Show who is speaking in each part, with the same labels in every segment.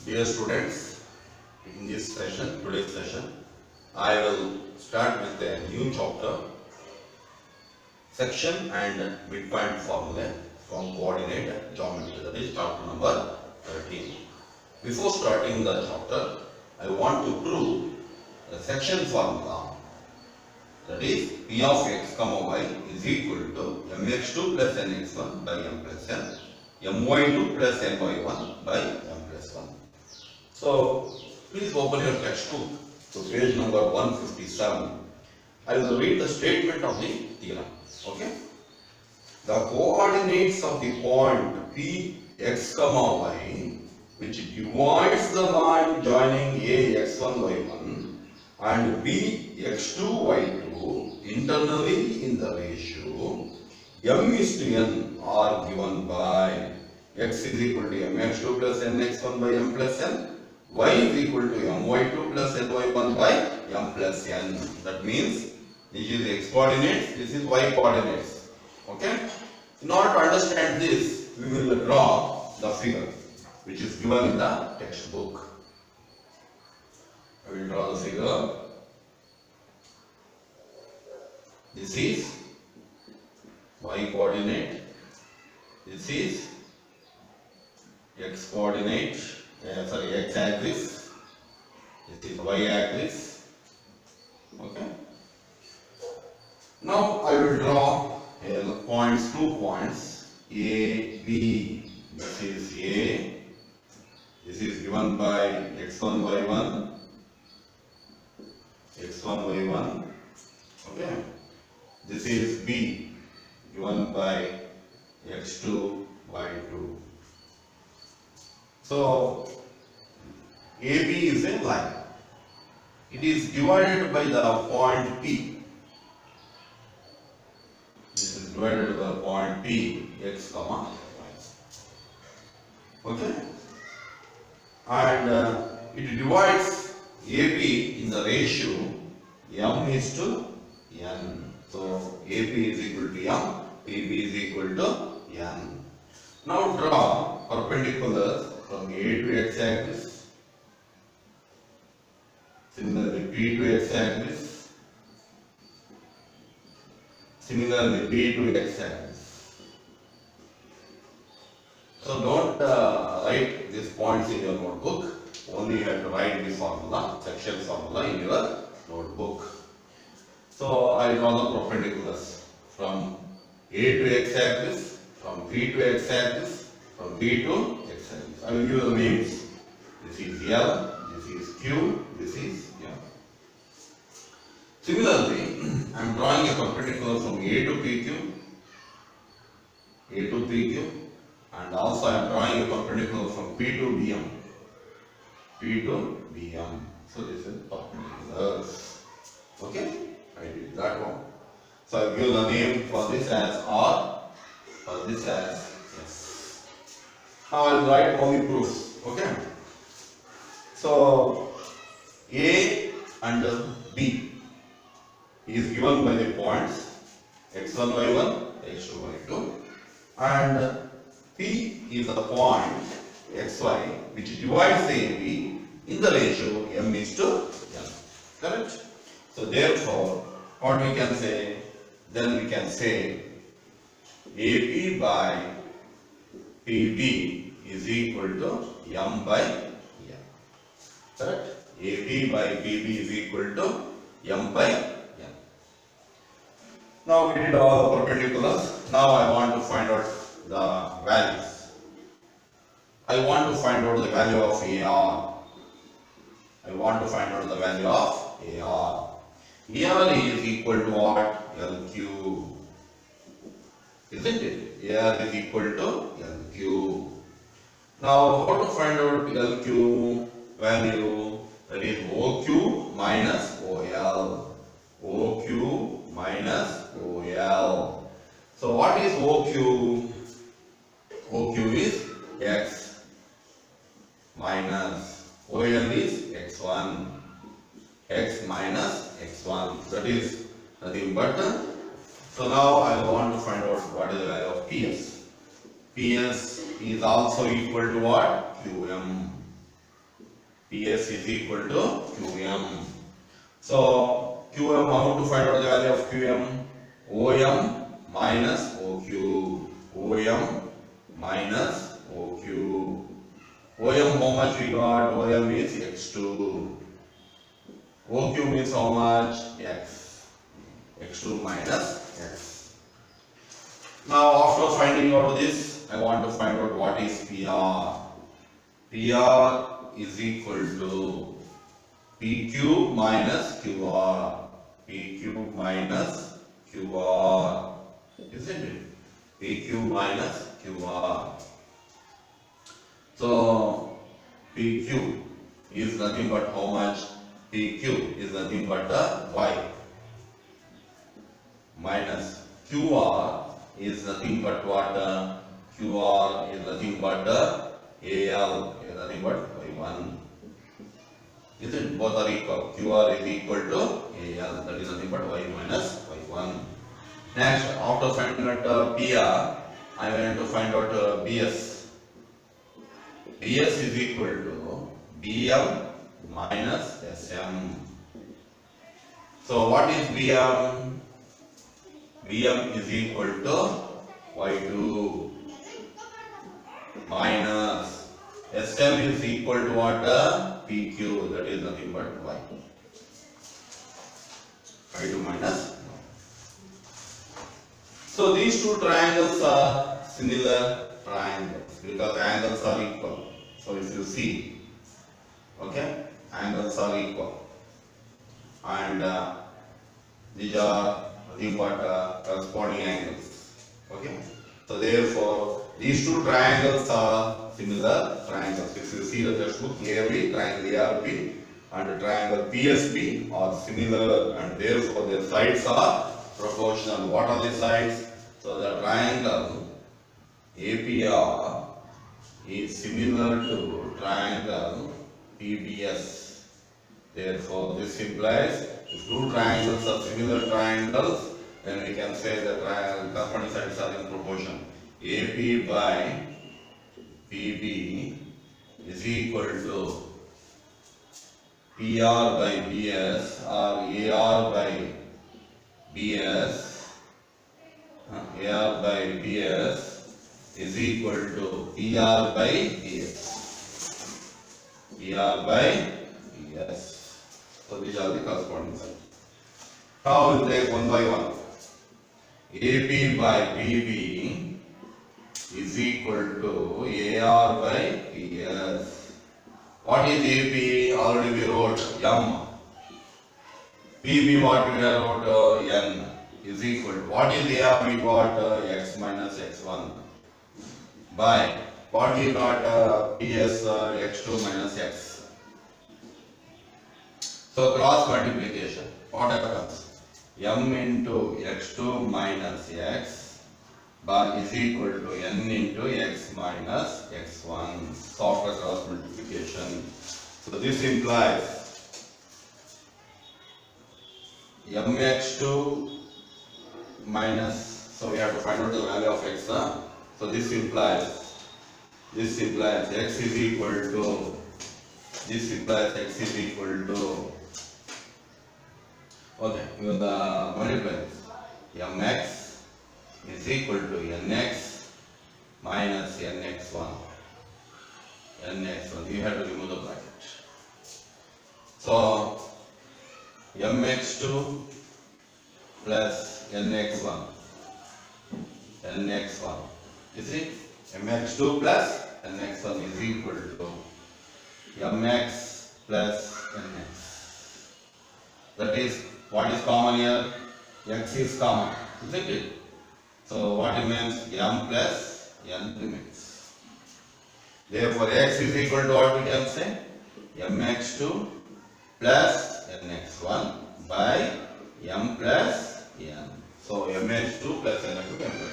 Speaker 1: Dear students, in this session, today's session, I will start with a new chapter, section and midpoint formula from coordinate geometry. That is chapter number 13. Before starting the chapter, I want to prove the section formula. That is P of x comma y is equal to mx2 plus nx1 by m plus n, my2 plus my1 by m plus 1. So, please open your textbook to page number 157. I will read the statement of the theorem. Okay? The coordinates of the point P x comma y, which divides the line joining A x1 y1 and B x2 y2 internally in the ratio m is to n are given by x is equal to mx2 plus nx1 by m plus n, y is equal to my2 plus ny1 by m plus n. That means this is x coordinates, this is y coordinates. Okay? In order to understand this, we will draw the figure which is given in the textbook. I will draw the figure. This is y coordinate, this is x coordinate, x axis, this is y axis. Okay. Now I will draw points, 2 points, A, B. This is A, this is given by x1, y1, x1, y1. Okay. This is B, given by x2, y2. So, AB is a line. It is divided by the point P. This is divided by the point P, x comma y. Okay? And it divides AB in the ratio m is to n. So, AP is equal to m, PB is equal to n. Now draw perpendiculars from A to x axis, similarly P to x axis, similarly B to x axis. So don't write these points in your notebook, only you have to write the formula, section formula in your notebook. So I draw the perpendiculars from A to x axis, from B to x axis, from B to x axis. I will give the names. This is L, this is Q, this is M. Similarly, I am drawing a perpendicular from A to PQ, and also I am drawing a perpendicular from P to BM, So this is perpendiculars. Okay, I did that one. So I will give the name for this as R, for this as S. Now I will write only proofs. Okay. So A and B is given by the points x1, y1, x2, y2, and P is the point xy which divides AB in the ratio m is to n. Correct? So therefore, what we can say? Then we can say AP by PB is equal to m by n. Correct? AP by PB is equal to m by n. Now we did all the perpendiculars. Now I want to find out the values. I want to find out the value of AR. AR is equal to what? LQ. Isn't it? AR is equal to LQ. Now how to find out LQ value? That is OQ minus OL. OQ minus OL. So what is OQ? OQ is X minus OL is X1. X minus X1. That is nothing but. So now I want to find out what is the value of PS. PS is also equal to what? QM. PS is equal to QM. So QM, how to find out the value of QM? OM minus OQ. OM minus OQ. OM how much we got? OM is X2. OQ means how much? X. X2 minus X. Now after finding out this, I want to find out what is PR. PR is equal to PQ minus QR. PQ minus QR. Isn't it? PQ minus QR. So PQ is nothing but how much? PQ is nothing but Y minus QR is nothing but what? QR is nothing but AL is nothing but Y1. Isn't it? Both are equal. QR is equal to AL, that is nothing but Y minus Y1. Next, after finding out PR, I want to find out BS. BS is equal to BM minus SM. So what is BM? BM is equal to Y2 minus SM is equal to what? PQ, that is nothing but Y. Y2 minus. So these two triangles are similar triangles because angles are equal. So if you see, okay, angles are equal, and these are nothing but corresponding angles. Okay, so therefore these two triangles are similar triangles. If you see the textbook clearly, triangle ARP and triangle PSP are similar, and therefore their sides are proportional. What are the sides? So the triangle APR is similar to triangle PBS. Therefore, this implies if two triangles are similar triangles, then we can say that corresponding sides are in proportion. AP by PB is equal to PR by BS or AR by BS. AR by BS is equal to PR by BS. PR by BS. So these are the corresponding sides. Now we'll take one by one. AP by PB is equal to AR by PS. What is AP? Already we wrote M. PB what we wrote N is equal to what is AR? We got X minus X1 by what we got PS X2 minus X. So cross multiplication. What happens? M into X2 minus X bar is equal to N into X minus X1. Software cross multiplication. So this implies MX2 minus, so we have to find out the value of X. So this implies X is equal to, this implies X is equal to, okay, we will multiply this. Mx is equal to Nx minus Nx1. Nx1, you have to remove the bracket. So Mx2 plus Nx1. Nx1. You see? Mx2 plus Nx1 is equal to Mx plus Nx. That is, what is common here? X is common, isn't it? So what remains? M plus N remains. Therefore, X is equal to what we can say? Mx2 plus Nx1 by M plus N. So Mx2 plus Nx2 plus N.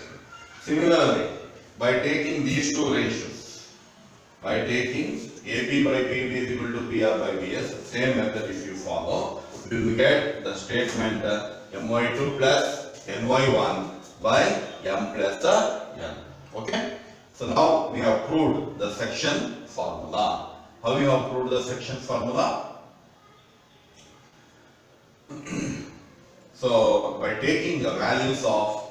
Speaker 1: Similarly, by taking these two ratios, by taking AP by PB is equal to PR by BS, same method if you follow, we will get the statement My2 plus My1 by M plus N. Okay? So now we have proved the section formula. How you have proved the section formula? So by taking the values of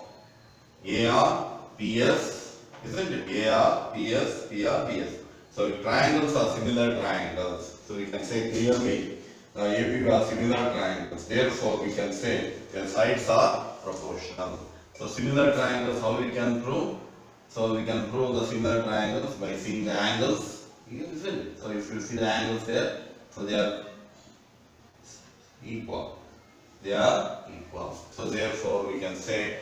Speaker 1: AR, PS, isn't it? AR, PS, PR, PS. So triangles are similar triangles. So we can say clearly AP are similar triangles. Therefore we can say their sides are proportional. So similar triangles, how we can prove? So we can prove the similar triangles by seeing the angles. Isn't it? So if you see the angles there, so they are equal. They are equal. So therefore we can say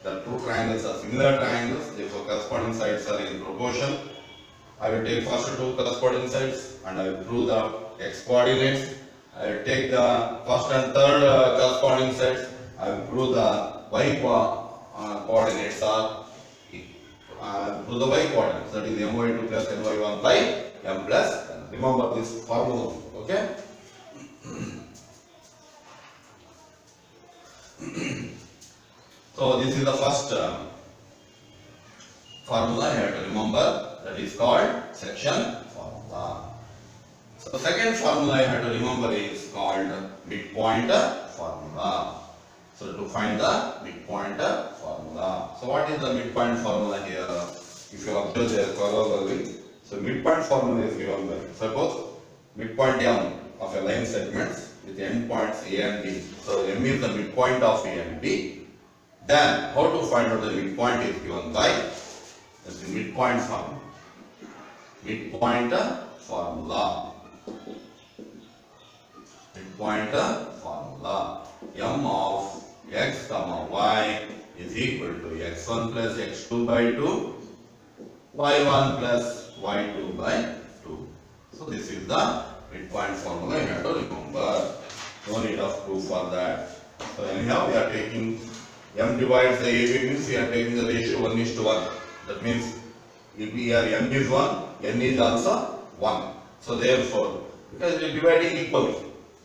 Speaker 1: that two triangles are similar triangles, therefore corresponding sides are in proportion. I will take first two corresponding sides and I will prove the x coordinates. I will take the first and third corresponding sides. I will prove the y coordinates are prove the y coordinates, that is my2 plus my1 by m plus n. Remember this formula, okay? So this is the first formula you have to remember, that is called section formula. So second formula you have to remember is called midpoint formula. So to find the midpoint formula. So what is the midpoint formula here? If you observe there corollary, so midpoint formula is given by, suppose midpoint M of a line segments with endpoints A and B. So M is the midpoint of A and B. Then how to find out the midpoint is given by the midpoint formula. Midpoint formula. Midpoint formula. M of x comma y is equal to x1 plus x2 by 2, y1 plus y2 by 2. So this is the midpoint formula you have to remember. No need of proof for that. So anyhow we are taking M divides the AB, means we are taking the ratio 1:1. That means if we are M is 1, N is also 1. So therefore, because it is dividing equally,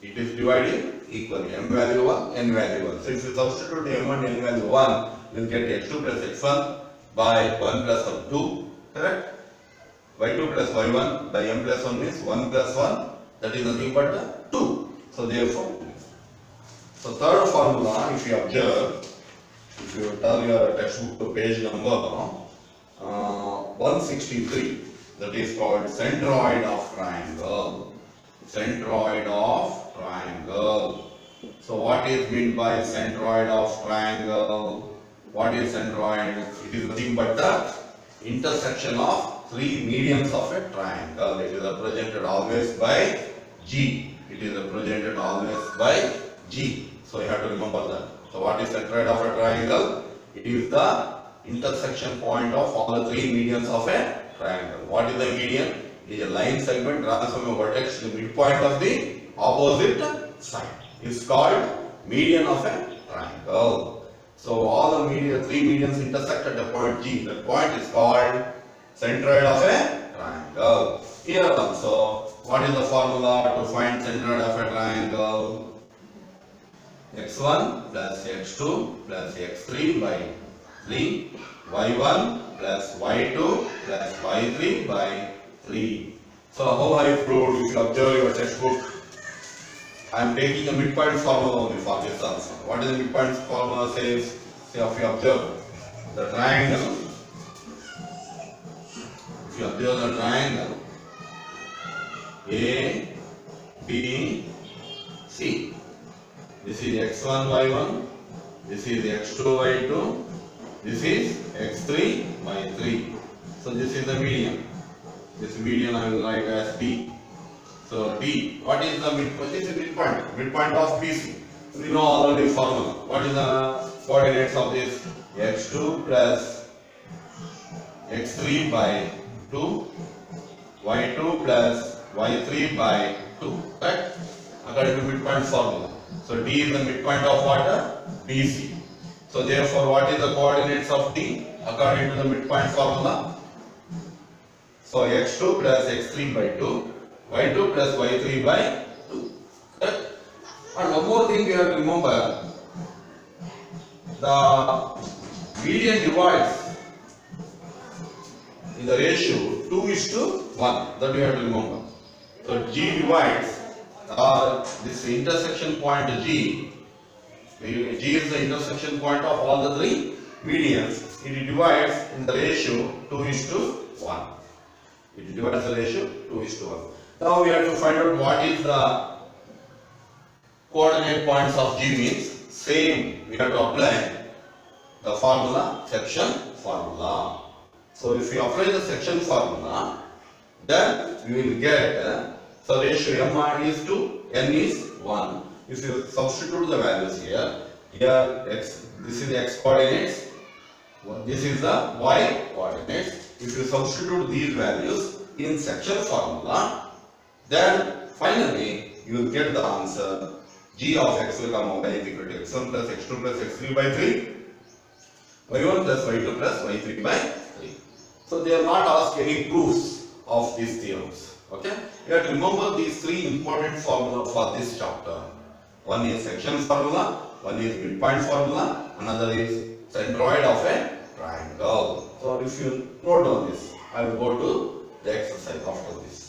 Speaker 1: it is dividing equally. M value 1, N value 1. So if you substitute M and N value 1, you will get x2 plus x1 by 1 plus 2, correct? y2 plus y1 by m plus 1 means 1 plus 1, that is nothing but 2. So therefore, so third formula, if you observe, if you turn your textbook to page number 163, that is called centroid of triangle. Centroid of triangle. So what is meant by centroid of triangle? What is centroid? It is nothing but the intersection of three medians of a triangle. It is represented always by G. It is represented always by G. So you have to remember that. So what is centroid of a triangle? It is the intersection point of all the three medians of a triangle. What is the median? It is a line segment drawn from a vertex to the midpoint of the opposite side. It's called median of a triangle. So all the three medians intersect at a point G. That point is called centroid of a triangle. Here also, what is the formula to find centroid of a triangle? x1 plus x2 plus x3 by 3, y1 plus y2 plus y3 by 3. So how I proved? If you observe your textbook, I am taking a midpoint formula only for this answer. What is the midpoint formula says? Say if you observe the triangle, if you observe the triangle A, B, C. This is x1, y1, this is x2, y2, this is x3, y3. So this is the median. This median I will write as D. So D, what is the midpoint? This is midpoint. Midpoint of BC. We know already formula. What is the coordinates of this? x2 plus x3 by 2, y2 plus y3 by 2. Right? According to midpoint formula. So D is the midpoint of what? BC. So therefore, what is the coordinates of D according to the midpoint formula? So x2 plus x3 by 2, y2 plus y3 by 2. Right? And one more thing you have to remember, the median divides in the ratio 2:1. That you have to remember. So G divides this intersection point G. G is the intersection point of all the three medians. It divides in the ratio 2:1. It divides the ratio 2:1. Now we have to find out what is the coordinate points of G means. Same, we have to apply the formula, section formula. So if we apply the section formula, then we will get so ratio m is to n is 1. If you substitute the values here x, this is the x coordinates, this is the y coordinates. If you substitute these values in section formula, then finally you will get the answer g of x will come y is equal to x1 plus x2 plus x3 by 3, y1 plus y2 plus y3 by 3. So they are not asked any proofs of these theorems. Okay, you have to remember these three important formulas for this chapter. One is section formula, one is midpoint formula, another is centroid of a triangle. So if you note down this, I will go to the exercise after this.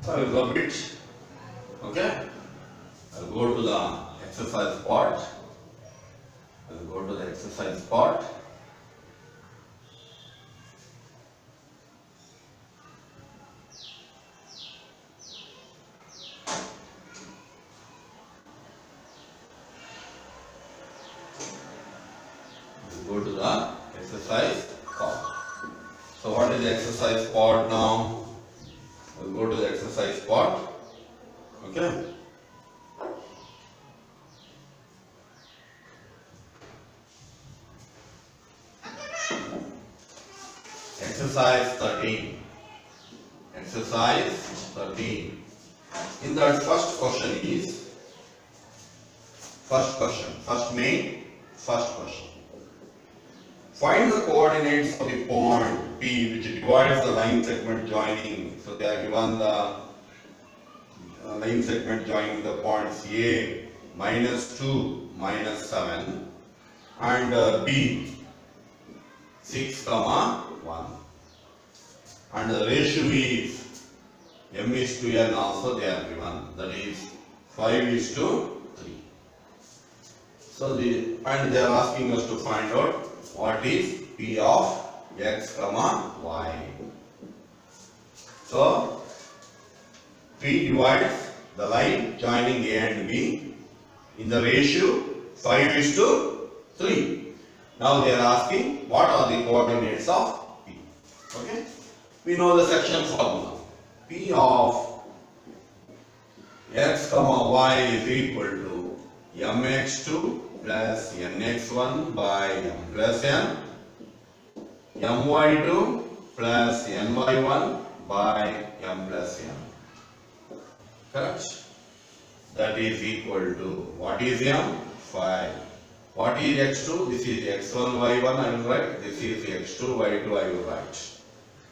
Speaker 1: So I will rub it. Okay. I will go to the exercise part. I will go to the exercise part. Go to the exercise part. So what is the exercise part now? We'll go to the exercise part. Okay. Exercise 13. Exercise 13. In that first question is first question. Find the coordinates of the point P which divides the line segment joining. So they are given the line segment joining the points A -2, -7 and B 6, 1. And the ratio is m is to n also they are given. That is 5:3. So and they are asking us to find out what is P of x, y. So P divides the line joining A and B in the ratio 5:3. Now they are asking what are the coordinates of P. Okay. We know the section formula. P of x, y is equal to mx2 plus nx1 by m plus n, my2 plus ny1 by m plus n. Correct? That is equal to what is m? 5. What is x2? This is x1, y1 I will write. This is x2, y2 I will write.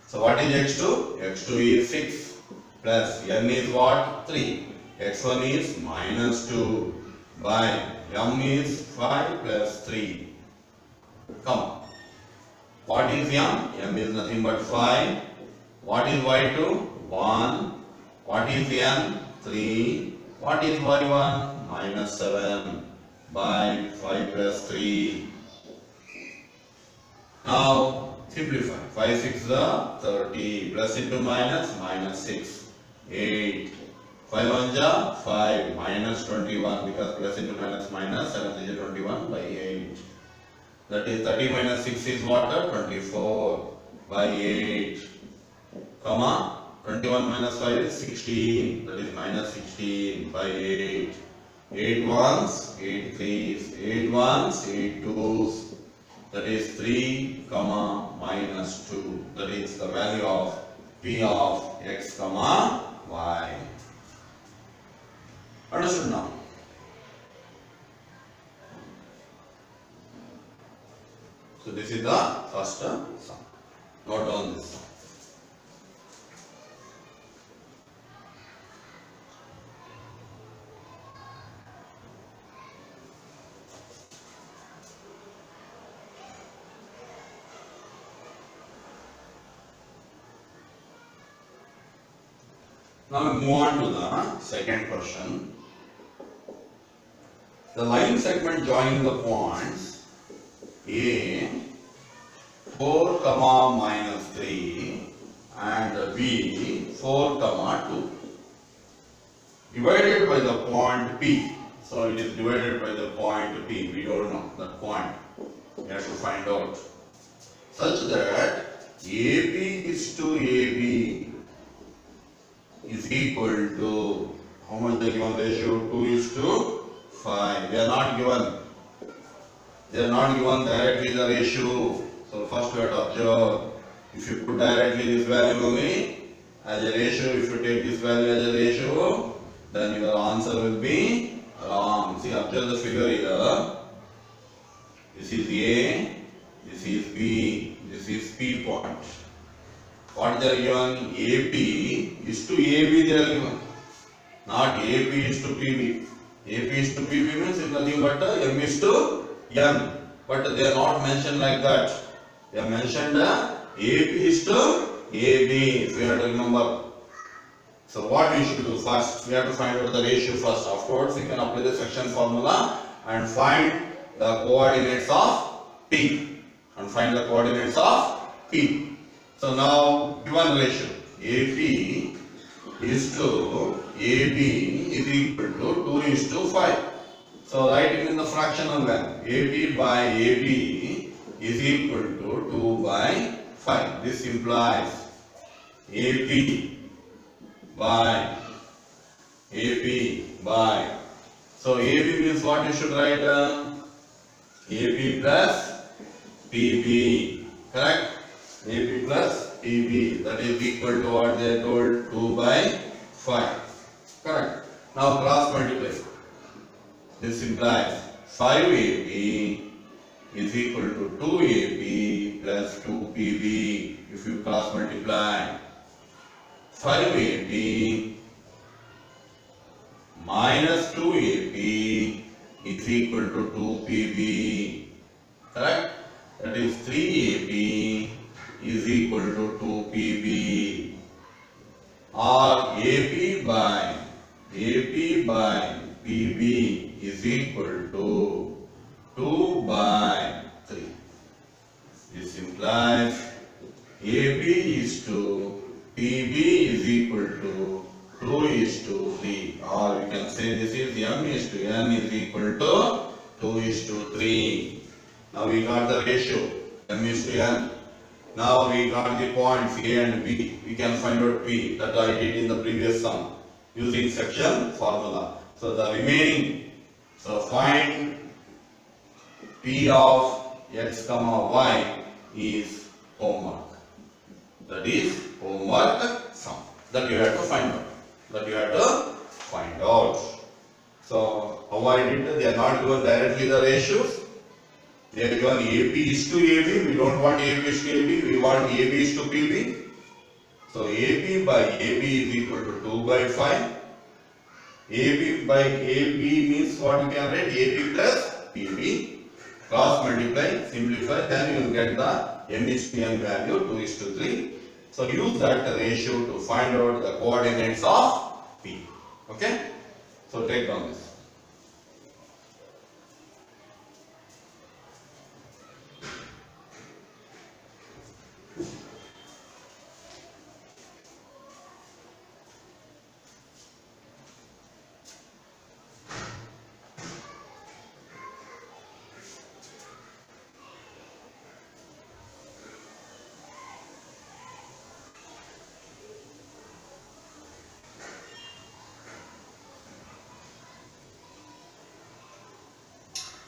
Speaker 1: So what is x2? x2 is 6 plus n is what? 3. x1 is -2 by m is 5 plus 3. Come. What is m? M is nothing but 5. What is y2? 1. What is n? 3. What is y1? -7 by 5 plus 3. Now simplify. 5 6 is 30. Plus into minus, -6. 8. 5 1 ja 5 -21 because plus into minus 7 is 21 by 8. That is 30 minus 6 is what? 24 by 8. Comma 21 minus 5 is 16. That is -16 by 8. 8 ones, 8 threes, 8 ones, 8 twos. That is 3, -2. That is the value of P of x, y. Understood now? So this is the first sum. Note down this sum. Now we move on to the second question. The line segment joining the points A 4, minus 3 and B 4, 2 divided by the point P. So it is divided by the point P. We don't know that point. We have to find out. Such that AB is to AB is equal to, how much they given ratio? 2 is to 5. They are not given. They are not given directly the ratio. So first we have to observe. If you put directly this value only as a ratio, if you take this value as a ratio, then your answer will be wrong. See, observe the figure here. This is A, this is B, this is P point. What they are given? AP is to AB they are given. Not AP is to PB. AP is to PB means it's nothing but M is to M. But they are not mentioned like that. They are mentioned AP is to AB, if you have to remember. So what we should do first? We have to find out the ratio first. Afterwards, we can apply the section formula and find the coordinates of P. And find the coordinates of P. So now, given ratio AP is to AB is equal to 2 is to 5. So write it in the fractional then. AB by AB is equal to 2 by 5. This implies AP by AP by. So AB means what you should write? AB plus PB. Correct? AB plus PB. That is equal to what they told? 2 by 5. Correct? Now cross multiply. This implies 5AB is equal to 2AB plus 2PB. If you cross multiply, 5AB minus 2AB is equal to 2PB. Correct? That is 3AB is equal to 2PB. Or AP by PB is equal to 2 by 3. This implies AB is to PB is equal to 2 is to 3. Or we can say this is M is to N is equal to 2 is to 3. Now we got the ratio M is to N. Now we got the points A and B. We can find out P that I did in the previous sum using section formula. So the remaining, so find P of X, Y is homework. That is homework sum. That you have to find out. So how I did it? They are not given directly the ratios. They are given AP is to AB. We don't want AP is to AB. We want AB is to PB. So AP by AB is equal to 2 by 5. AB by AB means what you can write? AP plus PB. Cross multiply, simplify, then you will get the M is to N value 2 is to 3. So use that ratio to find out the coordinates of P. Okay? So take down this.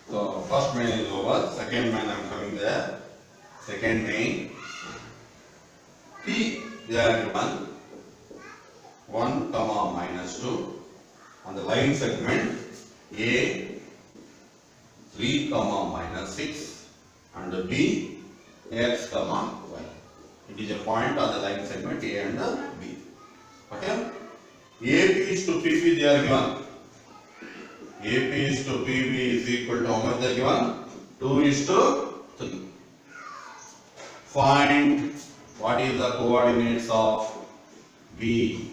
Speaker 1: So first main is over, second main I am coming there. Second main P they are given 1, minus 2 on the line segment A 3, minus 6 and B X, Y. It is a point on the line segment A and B. Okay? AP is to PB they are given. AP is to PB is equal to how much they are given? 2 is to 3. Find what is the coordinates of B.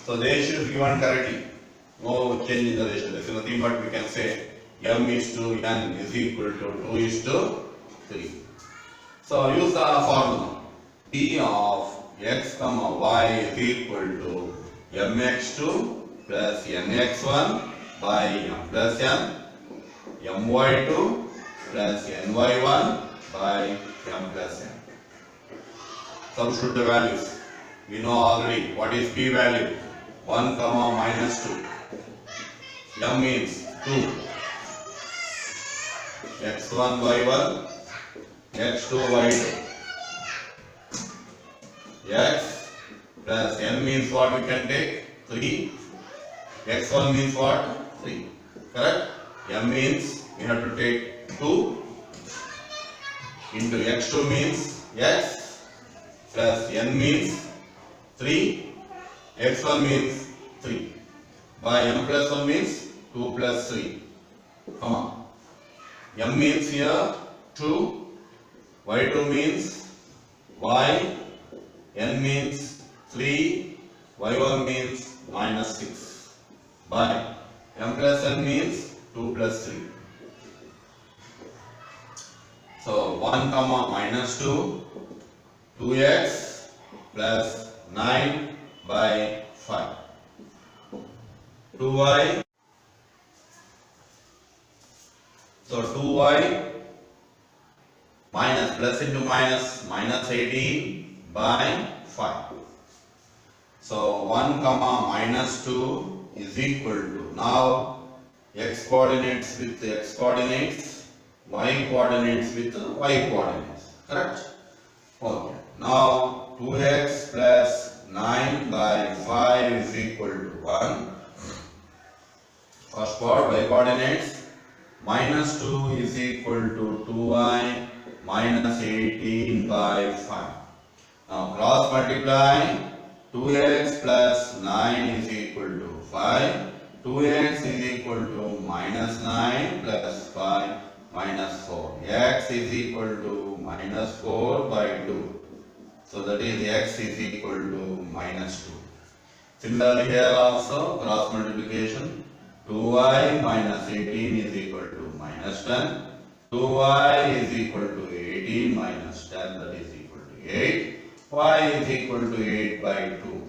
Speaker 1: So the ratio is given correctly. No change in the ratio. There is nothing but we can say m is to n is equal to 2 is to 3. So use the formula. P of x comma y is equal to mx2 plus nx1 by m plus n, my2 plus ny1 by m plus n. Substitute the values. We know already what is p value. 1 comma minus 2. M means 2. x1 y1, x2 y2. X plus n means what we can take? 3. x1 means what? 3. Correct? M means we have to take 2 into x2 means x plus n means 3. x1 means 3. By m plus 1 means 2 plus 3. Come on. M means here 2. y2 means y. N means 3. y1 means minus 6. By m plus n means 2 plus 3. So 1 comma minus 2. 2x plus 9 by 5. 2y. So 2y minus plus into minus 18 by 5. So 1 comma minus 2 is equal to, now x coordinates with x coordinates, y coordinates with y coordinates. Correct? Okay. Now 2x plus 9 by 5 is equal to 1. First part y coordinates, minus 2 is equal to 2y minus 18 by 5. Now cross multiply, 2x plus 9 is equal to 5. 2x is equal to minus 9 plus 5 minus 4. X is equal to minus 4 by 2. So that is x is equal to minus 2. Similarly here also cross multiplication. 2y minus 18 is equal to minus 10. 2y is equal to 18 minus 10, that is equal to 8. Y is equal to 8 by 2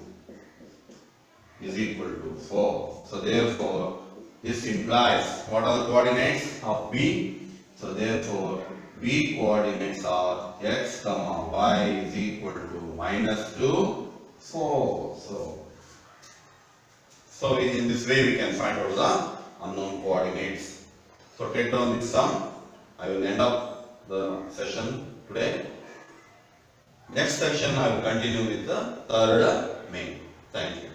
Speaker 1: is equal to 4. So therefore this implies what are the coordinates of B? So therefore B coordinates are x comma y is equal to minus 2, 4. So in this way we can find out the unknown coordinates. So take down this sum. I will end up the session today. Next section I will continue with the third main. Thank you.